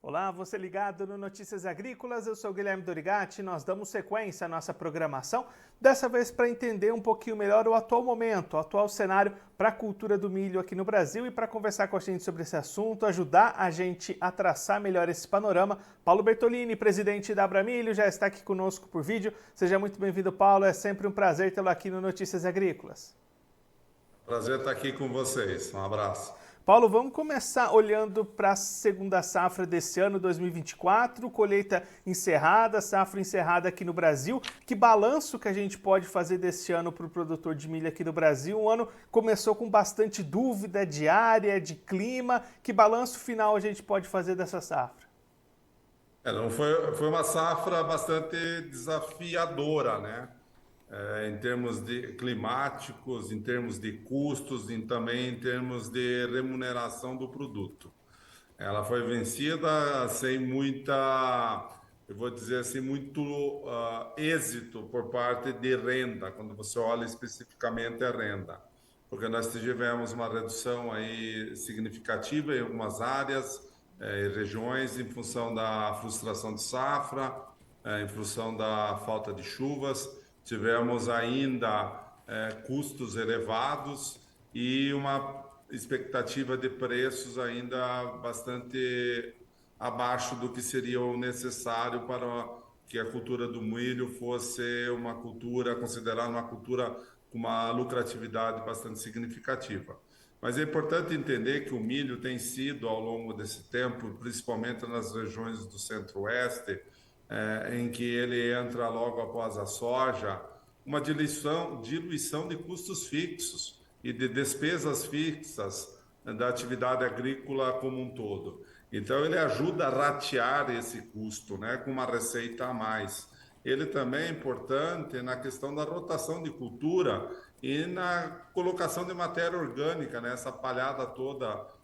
Olá, você ligado no Notícias Agrícolas, eu sou Guilherme Dorigatti, nós damos sequência à nossa programação, dessa vez para entender um pouquinho melhor o atual momento, o atual cenário para a cultura do milho aqui no Brasil e para conversar com a gente sobre esse assunto, ajudar a gente a traçar melhor esse panorama. Paulo Bertolini, presidente da Abramilho, já está aqui conosco por vídeo. Seja muito bem-vindo, Paulo, é sempre um prazer tê-lo aqui no Notícias Agrícolas. Prazer estar aqui com vocês. Um abraço. Paulo, vamos começar olhando para a segunda safra desse ano, 2024, colheita encerrada, safra encerrada aqui no Brasil. Que balanço que a gente pode fazer desse ano para o produtor de milho aqui no Brasil? Um ano começou com bastante dúvida de área, de clima. Que balanço final a gente pode fazer dessa safra? Não foi uma safra bastante desafiadora, né? Em termos de climáticos, em termos de custos e também em termos de remuneração do produto. Ela foi vencida sem eu vou dizer assim, muito êxito por parte de renda, quando você olha especificamente a renda, porque nós tivemos uma redução aí significativa em algumas áreas e regiões em função da frustração de safra, em função da falta de chuvas. Tivemos ainda custos elevados e uma expectativa de preços ainda bastante abaixo do que seria o necessário para que a cultura do milho fosse uma cultura, considerada uma cultura com uma lucratividade bastante significativa. Mas é importante entender que o milho tem sido, ao longo desse tempo, principalmente nas regiões do centro-oeste, em que ele entra logo após a soja, uma diluição de custos fixos e de despesas fixas da atividade agrícola como um todo. Então, ele ajuda a ratear esse custo, né, com uma receita a mais. Ele também é importante na questão da rotação de cultura e na colocação de matéria orgânica, né, essa palhada toda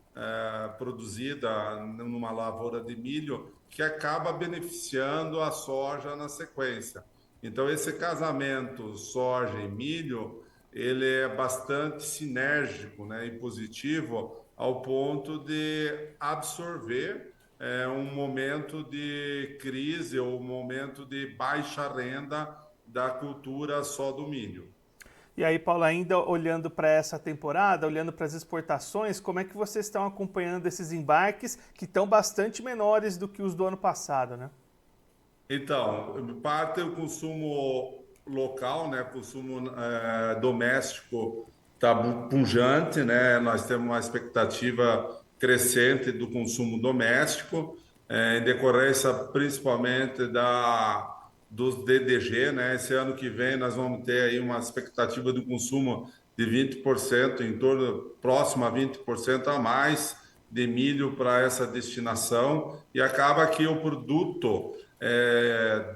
produzida numa lavoura de milho, que acaba beneficiando a soja na sequência. Então, esse casamento soja e milho, ele é bastante sinérgico, né, e positivo ao ponto de absorver um momento de crise ou um momento de baixa renda da cultura só do milho. E aí, Paulo, ainda olhando para essa temporada, olhando para as exportações, como é que vocês estão acompanhando esses embarques que estão bastante menores do que os do ano passado, né? Então, parte do consumo local, né, consumo doméstico está pujante, né? Nós temos uma expectativa crescente do consumo doméstico, em decorrência principalmente dos DDG, né? Esse ano que vem nós vamos ter aí uma expectativa de consumo de 20%, em torno próximo a 20% a mais de milho para essa destinação, e acaba que o produto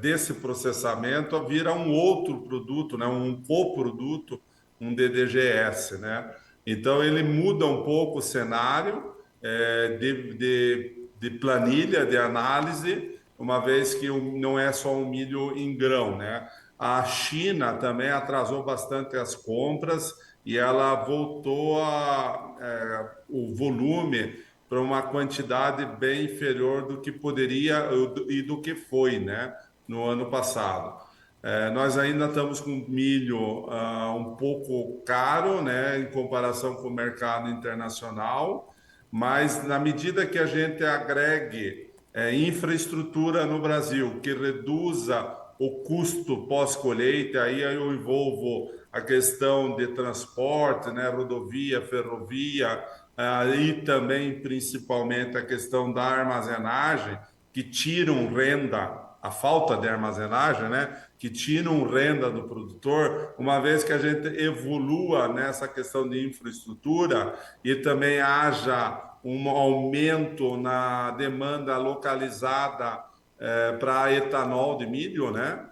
desse processamento vira um outro produto, né? Um coproduto, um DDGS, né? Então ele muda um pouco o cenário de planilha, de análise, uma vez que não é só um milho em grão, né? A China também atrasou bastante as compras e ela voltou o volume para uma quantidade bem inferior do que poderia e do que foi, né, no ano passado. Nós ainda estamos com milho um pouco caro, né, em comparação com o mercado internacional, mas na medida que a gente agregue infraestrutura no Brasil, que reduza o custo pós-colheita, aí eu envolvo a questão de transporte, né, rodovia, ferrovia, e também principalmente a questão da armazenagem, que tiram renda, a falta de armazenagem, né, que tiram renda do produtor, uma vez que a gente evolua nessa questão de infraestrutura e também haja um aumento na demanda localizada para etanol de milho, né?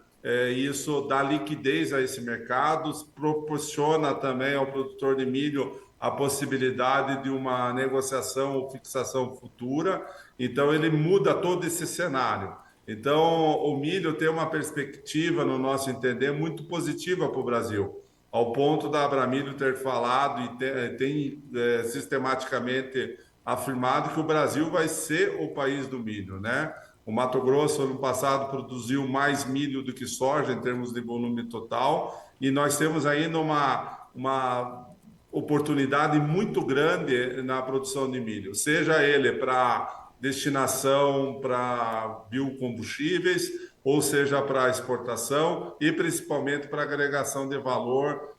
Isso dá liquidez a esse mercado, proporciona também ao produtor de milho a possibilidade de uma negociação ou fixação futura. Então, ele muda todo esse cenário. Então, o milho tem uma perspectiva, no nosso entender, muito positiva para o Brasil, ao ponto da Abramilho ter falado e tem sistematicamente afirmado que o Brasil vai ser o país do milho, né? O Mato Grosso, ano passado, produziu mais milho do que soja em termos de volume total, e nós temos ainda uma oportunidade muito grande na produção de milho, seja ele para destinação para biocombustíveis, ou seja para exportação e principalmente para agregação de valor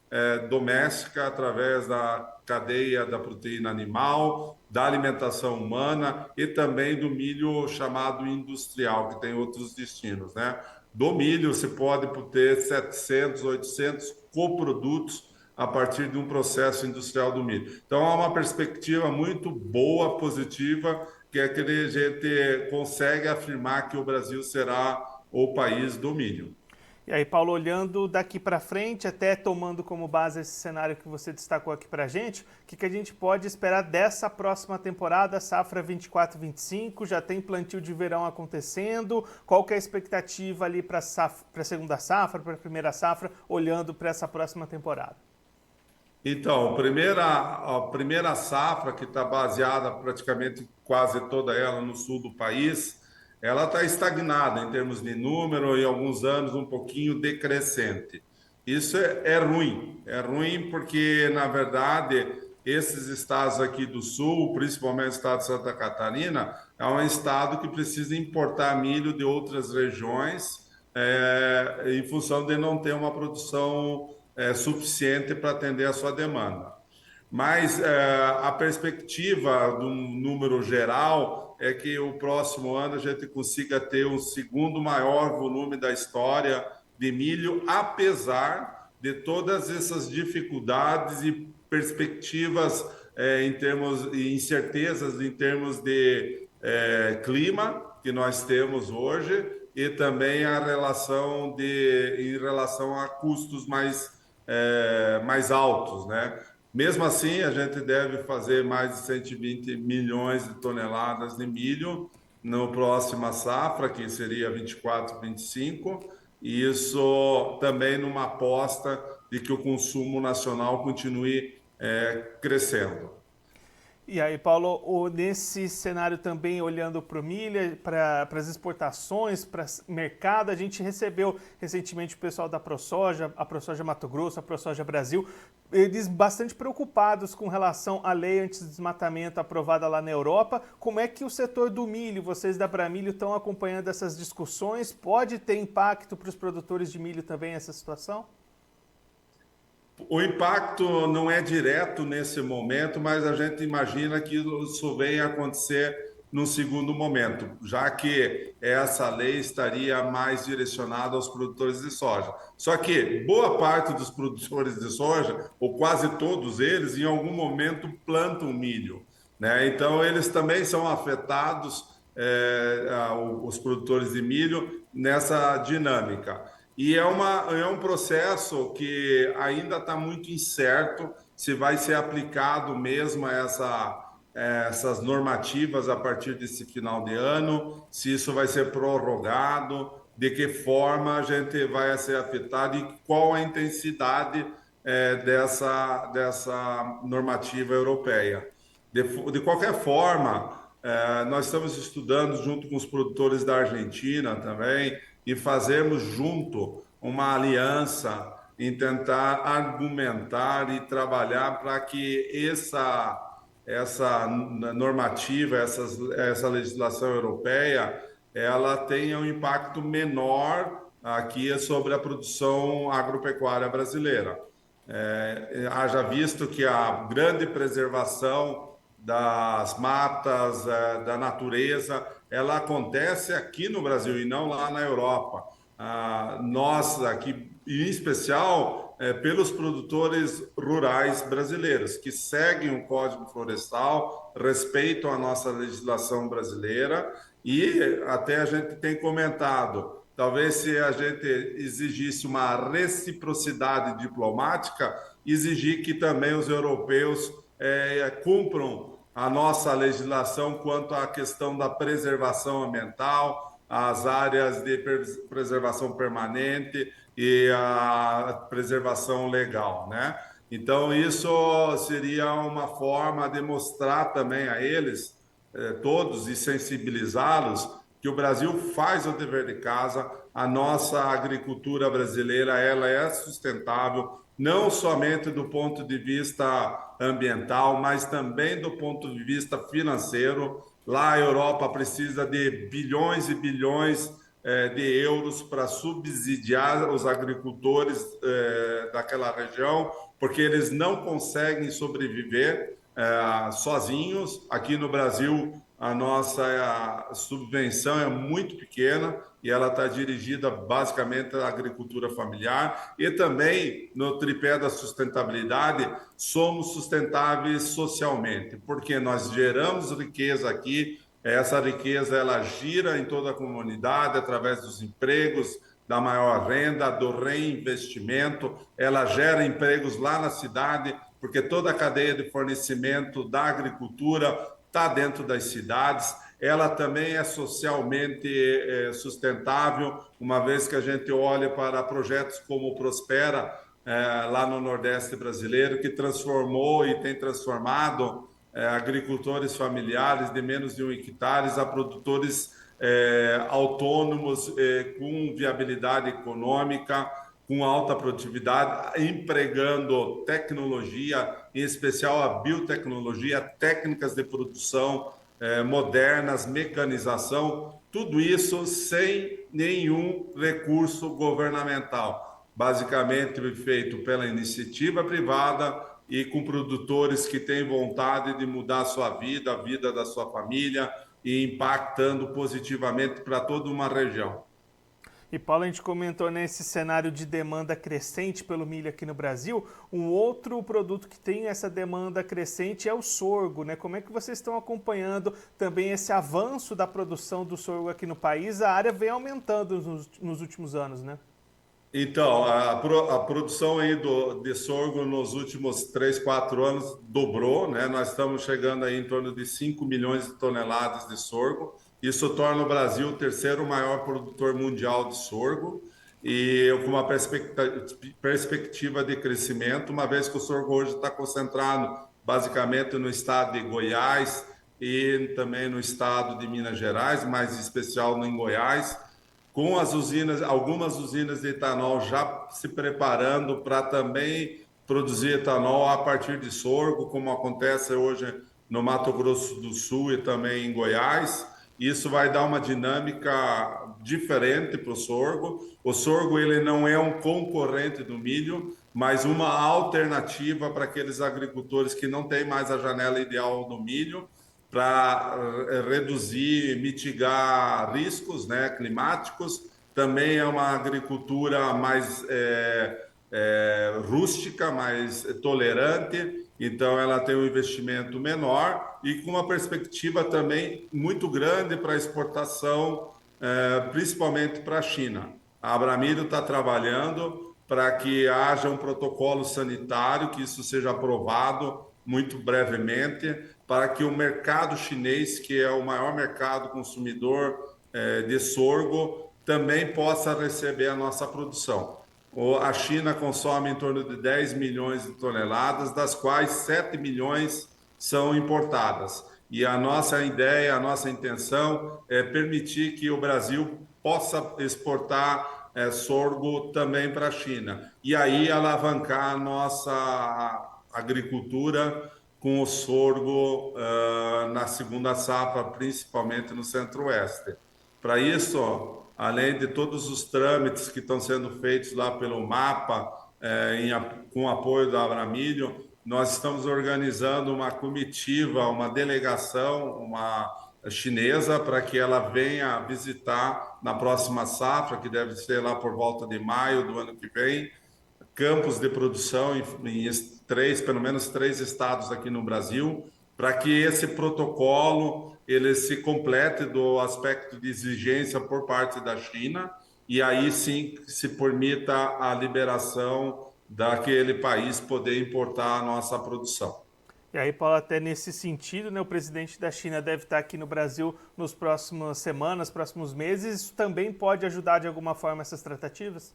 doméstica através da cadeia da proteína animal, da alimentação humana e também do milho chamado industrial, que tem outros destinos, né? Do milho se pode ter 700, 800 coprodutos a partir de um processo industrial do milho. Então, há uma perspectiva muito boa, positiva, que é que a gente consegue afirmar que o Brasil será o país do milho. E aí, Paulo, olhando daqui para frente, até tomando como base esse cenário que você destacou aqui para a gente, o que a gente pode esperar dessa próxima temporada, safra 24-25? Já tem plantio de verão acontecendo? Qual que é a expectativa ali para a segunda safra, para a primeira safra, olhando para essa próxima temporada? Então, a primeira safra, que está baseada praticamente quase toda ela no sul do país, ela está estagnada em termos de número e alguns anos um pouquinho decrescente. Isso é ruim porque, na verdade, esses estados aqui do sul, principalmente o estado de Santa Catarina, é um estado que precisa importar milho de outras regiões em função de não ter uma produção suficiente para atender a sua demanda. Mas a perspectiva do número geral é que o próximo ano a gente consiga ter o segundo maior volume da história de milho, apesar de todas essas dificuldades e perspectivas em termos de incertezas em termos de clima que nós temos hoje e também em relação a custos mais altos, né? Mesmo assim, a gente deve fazer mais de 120 milhões de toneladas de milho na próxima safra, que seria 24-25, e isso também numa aposta de que o consumo nacional continue crescendo. E aí, Paulo, nesse cenário também, olhando para o milho, para as exportações, para o mercado, a gente recebeu recentemente o pessoal da ProSoja, a ProSoja Mato Grosso, a ProSoja Brasil, eles bastante preocupados com relação à lei anti-desmatamento aprovada lá na Europa. Como é que o setor do milho, vocês da Bramilho, estão acompanhando essas discussões? Pode ter impacto para os produtores de milho também essa situação? O impacto não é direto nesse momento, mas a gente imagina que isso venha a acontecer no segundo momento, já que essa lei estaria mais direcionada aos produtores de soja. Só que boa parte dos produtores de soja, ou quase todos eles, em algum momento plantam milho, né? Então, eles também são afetados, os produtores de milho, nessa dinâmica. E é um processo que ainda está muito incerto se vai ser aplicado mesmo essas normativas a partir desse final de ano, se isso vai ser prorrogado, de que forma a gente vai ser afetado e qual a intensidade dessa normativa europeia. De qualquer forma, nós estamos estudando junto com os produtores da Argentina também, e fazermos junto uma aliança em tentar argumentar e trabalhar para que essa normativa, essa legislação europeia, ela tenha um impacto menor aqui sobre a produção agropecuária brasileira. Haja visto que a grande preservação das matas, da natureza, ela acontece aqui no Brasil e não lá na Europa. Nós aqui, em especial, pelos produtores rurais brasileiros, que seguem o Código Florestal, respeitam a nossa legislação brasileira e até a gente tem comentado, talvez se a gente exigisse uma reciprocidade diplomática, exigir que também os europeus cumpram a nossa legislação quanto à questão da preservação ambiental, as áreas de preservação permanente e a preservação legal, né? Então, isso seria uma forma de mostrar também a eles, todos, e sensibilizá-los, que o Brasil faz o dever de casa, a nossa agricultura brasileira ela é sustentável, não somente do ponto de vista ambiental, mas também do ponto de vista financeiro. Lá a Europa precisa de bilhões e bilhões de euros para subsidiar os agricultores daquela região, porque eles não conseguem sobreviver sozinhos. Aqui no Brasil, a nossa subvenção é muito pequena e ela está dirigida basicamente à agricultura familiar. E também, no tripé da sustentabilidade, somos sustentáveis socialmente, porque nós geramos riqueza aqui. Essa riqueza ela gira em toda a comunidade através dos empregos, da maior renda, do reinvestimento. Ela gera empregos lá na cidade, porque toda a cadeia de fornecimento da agricultura está dentro das cidades. Ela também é socialmente sustentável, uma vez que a gente olha para projetos como o Prospera, lá no Nordeste brasileiro, que transformou e tem transformado agricultores familiares de menos de 1 hectare a produtores autônomos com viabilidade econômica, com alta produtividade, empregando tecnologia, em especial a biotecnologia, técnicas de produção modernas, mecanização, tudo isso sem nenhum recurso governamental, basicamente feito pela iniciativa privada e com produtores que têm vontade de mudar a sua vida, a vida da sua família e impactando positivamente para toda uma região. E Paulo, a gente comentou nesse cenário de demanda crescente pelo milho aqui no Brasil, um outro produto que tem essa demanda crescente é o sorgo, né? Como é que vocês estão acompanhando também esse avanço da produção do sorgo aqui no país? A área vem aumentando nos últimos anos, né? Então, a produção aí de sorgo nos últimos 3, 4 anos dobrou, né? Nós estamos chegando aí em torno de 5 milhões de toneladas de sorgo. Isso torna o Brasil o terceiro maior produtor mundial de sorgo e com uma perspectiva de crescimento, uma vez que o sorgo hoje está concentrado basicamente no estado de Goiás e também no estado de Minas Gerais, mais em especial em Goiás, com as usinas, algumas usinas de etanol já se preparando para também produzir etanol a partir de sorgo, como acontece hoje no Mato Grosso do Sul e também em Goiás. Isso vai dar uma dinâmica diferente para o sorgo. O sorgo ele não é um concorrente do milho, mas uma alternativa para aqueles agricultores que não têm mais a janela ideal do milho, para reduzir, mitigar riscos, né, climáticos. Também é uma agricultura mais rústica, mais tolerante, então ela tem um investimento menor e com uma perspectiva também muito grande para exportação, principalmente para a China. A Abramilho está trabalhando para que haja um protocolo sanitário, que isso seja aprovado muito brevemente, para que o mercado chinês, que é o maior mercado consumidor de sorgo, também possa receber a nossa produção. A China consome em torno de 10 milhões de toneladas, das quais 7 milhões são importadas. E a nossa ideia, a nossa intenção é permitir que o Brasil possa exportar sorgo também para a China. E aí alavancar a nossa agricultura com o sorgo na segunda safra, principalmente no Centro-Oeste. Para isso, além de todos os trâmites que estão sendo feitos lá pelo MAPA, com o apoio da Abramilho, nós estamos organizando uma comitiva, uma delegação, uma chinesa, para que ela venha visitar na próxima safra, que deve ser lá por volta de maio do ano que vem, campos de produção em pelo menos 3 estados aqui no Brasil, para que esse protocolo ele se complete do aspecto de exigência por parte da China e aí sim se permita a liberação daquele país poder importar a nossa produção. E aí, Paulo, até nesse sentido, né, o presidente da China deve estar aqui no Brasil nas próximas semanas, próximos meses. Isso também pode ajudar de alguma forma essas tratativas?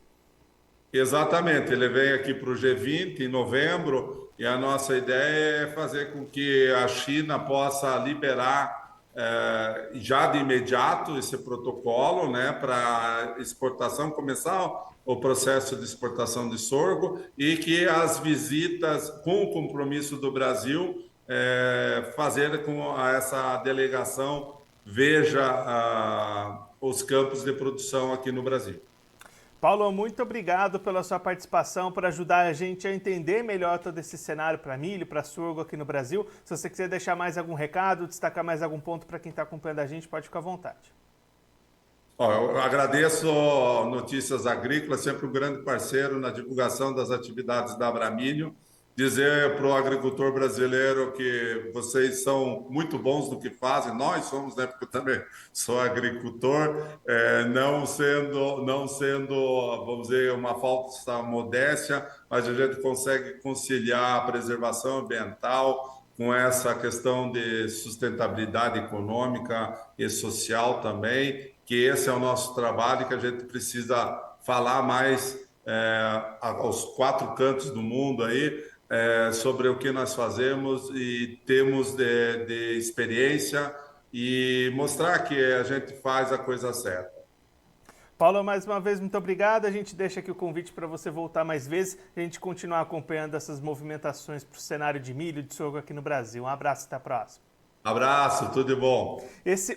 Exatamente, ele vem aqui para o G20 em novembro e a nossa ideia é fazer com que a China possa liberar já de imediato esse protocolo, né, para exportação, começar o processo de exportação de sorgo e que as visitas, com o compromisso do Brasil, fazer com essa delegação veja os campos de produção aqui no Brasil. Paulo, muito obrigado pela sua participação, por ajudar a gente a entender melhor todo esse cenário para milho, para sorgo aqui no Brasil. Se você quiser deixar mais algum recado, destacar mais algum ponto para quem está acompanhando a gente, pode ficar à vontade. Eu agradeço Notícias Agrícolas, sempre um grande parceiro na divulgação das atividades da Abramilho. Dizer para o agricultor brasileiro que vocês são muito bons no que fazem, nós somos, né, porque eu também sou agricultor, não sendo, vamos dizer, uma falsa modéstia, mas a gente consegue conciliar a preservação ambiental com essa questão de sustentabilidade econômica e social também, que esse é o nosso trabalho, que a gente precisa falar mais aos quatro cantos do mundo aí, sobre o que nós fazemos e temos de experiência e mostrar que a gente faz a coisa certa. Paulo, mais uma vez, muito obrigado. A gente deixa aqui o convite para você voltar mais vezes, a gente continuar acompanhando essas movimentações para o cenário de milho e de sorgo aqui no Brasil. Um abraço, até a próxima. Abraço, tudo de bom.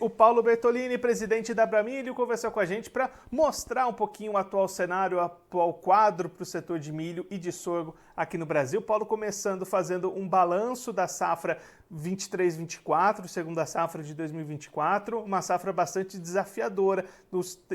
O Paulo Bertolini, presidente da Abramilho, conversou com a gente para mostrar um pouquinho o atual cenário, o atual quadro para o setor de milho e de sorgo aqui no Brasil. Paulo começando fazendo um balanço da safra 23-24, segunda safra de 2024, uma safra bastante desafiadora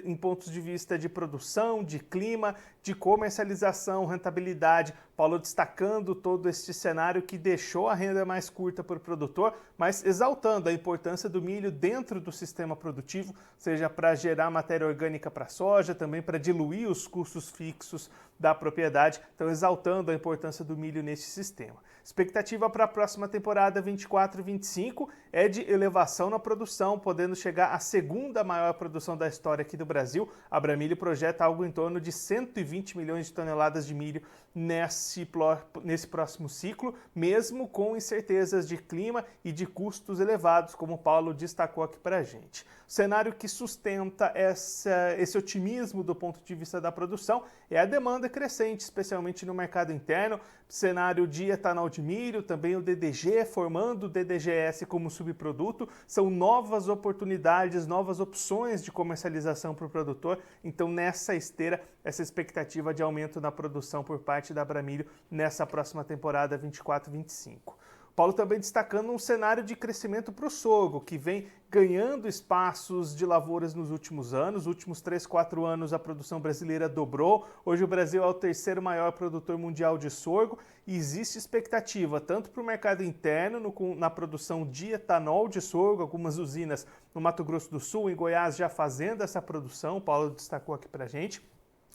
em pontos de vista de produção, de clima, de comercialização, rentabilidade. Paulo destacando todo este cenário que deixou a renda mais curta para o produtor, mas exaltando a importância do milho dentro do sistema produtivo, seja para gerar matéria orgânica para a soja, também para diluir os custos fixos da propriedade, então exaltando a importância do milho neste sistema. Expectativa para a próxima temporada 24-25 é de elevação na produção, podendo chegar à segunda maior produção da história aqui do Brasil. A Abramilho projeta algo em torno de 120 milhões de toneladas de milho nesse próximo ciclo, mesmo com incertezas de clima e de custos elevados, como o Paulo destacou aqui para a gente. O cenário que sustenta esse otimismo do ponto de vista da produção é a demanda crescente, especialmente no mercado interno, cenário de etanol de milho, também o DDG, formando o DDGS como subproduto, são novas oportunidades, novas opções de comercialização para o produtor, então nessa esteira, essa expectativa de aumento na produção por parte da Abramilho nessa próxima temporada 24-25. Paulo também destacando um cenário de crescimento para o sorgo, que vem ganhando espaços de lavouras nos últimos anos. Nos últimos 3, 4 anos a produção brasileira dobrou. Hoje o Brasil é o terceiro maior produtor mundial de sorgo e existe expectativa tanto para o mercado interno, na produção de etanol de sorgo, algumas usinas no Mato Grosso do Sul, em Goiás, já fazendo essa produção, o Paulo destacou aqui para a gente,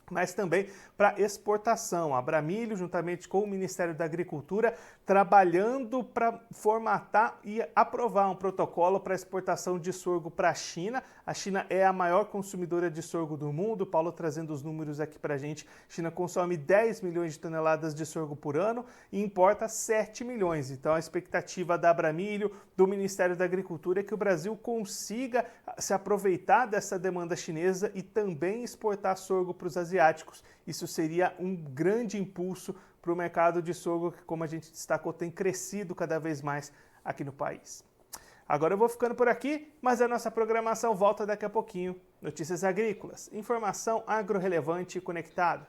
mas também para exportação. A Abramilho, juntamente com o Ministério da Agricultura, trabalhando para formatar e aprovar um protocolo para exportação de sorgo para a China. A China é a maior consumidora de sorgo do mundo. Paulo trazendo os números aqui para a gente. A China consome 10 milhões de toneladas de sorgo por ano e importa 7 milhões. Então a expectativa da Abramilho, do Ministério da Agricultura, é que o Brasil consiga se aproveitar dessa demanda chinesa e também exportar sorgo para os asiáticos. Isso seria um grande impulso para o mercado de sorgo que, como a gente destacou, tem crescido cada vez mais aqui no país. Agora eu vou ficando por aqui, mas a nossa programação volta daqui a pouquinho. Notícias Agrícolas, informação agro-relevante e conectada.